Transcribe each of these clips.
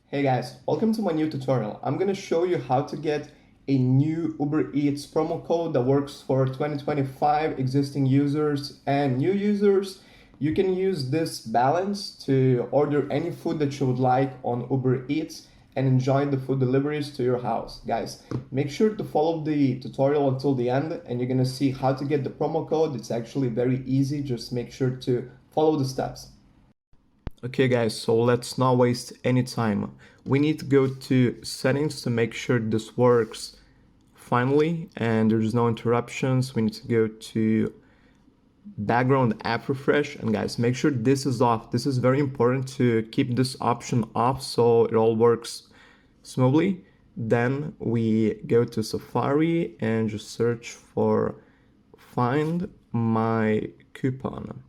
Hey guys, welcome to my new tutorial. I'm gonna show you how to get a new Uber Eats promo code that works for 2025 existing users and new users. You can use this balance to order any food that you would like on Uber Eats and enjoy the food deliveries to your house. Guys, make sure to follow the tutorial until the end and you're gonna see how to get the promo code. It's actually very easy, just make sure to follow the steps. Okay guys, so let's not waste any time. We need to go to settings to make sure this works finally and there's no interruptions. We need to go to background app refresh, and guys, make sure this is off. This is very important to keep this option off so it all works smoothly. Then we go to Safari and just search for find my coupon.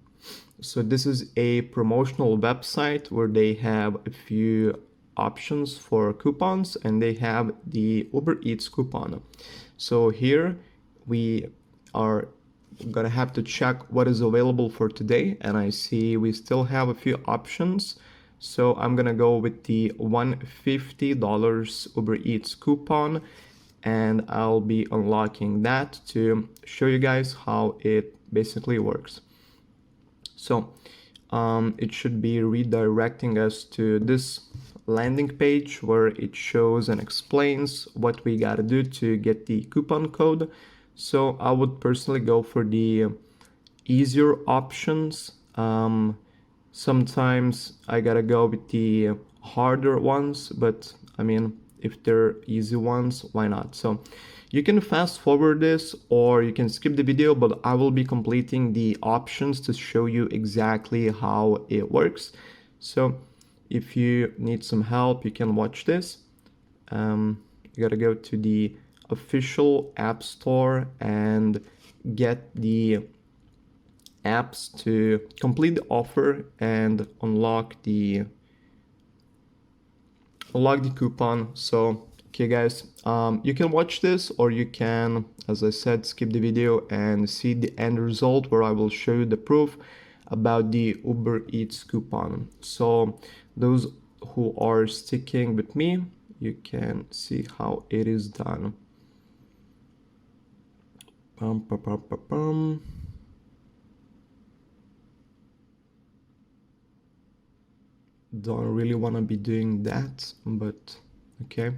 So this is a promotional website where they have a few options for coupons and they have the Uber Eats coupon. So here we are gonna have to check what is available for today, and I see we still have a few options. So I'm gonna go with the $150 Uber Eats coupon and I'll be unlocking that to show you guys how it basically works. So it should be redirecting us to this landing page where it shows and explains what we gotta do to get the coupon code. So I would personally go for the easier options. Sometimes I gotta go with the harder ones, but I mean, if they're easy ones, why not? So you can fast forward this or you can skip the video, but I will be completing the options to show you exactly how it works. So if you need some help, you can watch this. You gotta go to the official app store and get the apps to complete the offer and unlock the coupon. So okay guys, you can watch this or you can, as I said, skip the video and see the end result where I will show you the proof about the Uber Eats coupon. So those who are sticking with me, you can see how it is done. Don't really want to be doing that, but okay.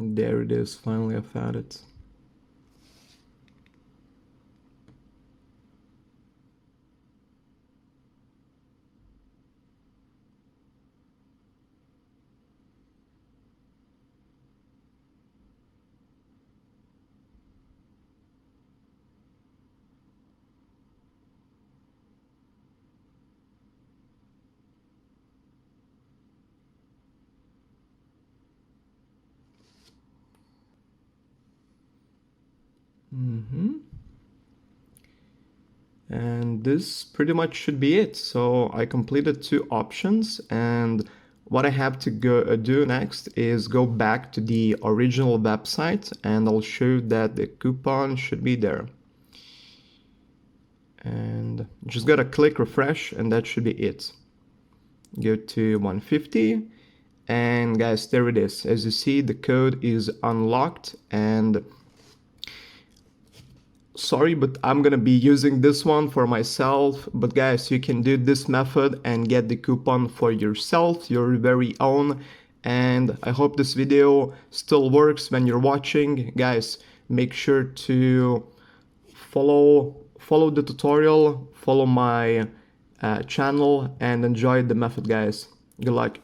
There it is, finally I found it. And this pretty much should be it. So I completed 2 options, and what I have to go do next is go back to the original website and I'll show you that the coupon should be there. And just gotta click refresh and that should be it. Go to 150 and guys, there it is. As you see, the code is unlocked, and sorry, but I'm gonna be using this one for myself. But guys, you can do this method and get the coupon for yourself, your very own. And I hope this video still works when you're watching. Guys, make sure to follow follow the tutorial, follow my channel, and enjoy the method, guys. Good luck.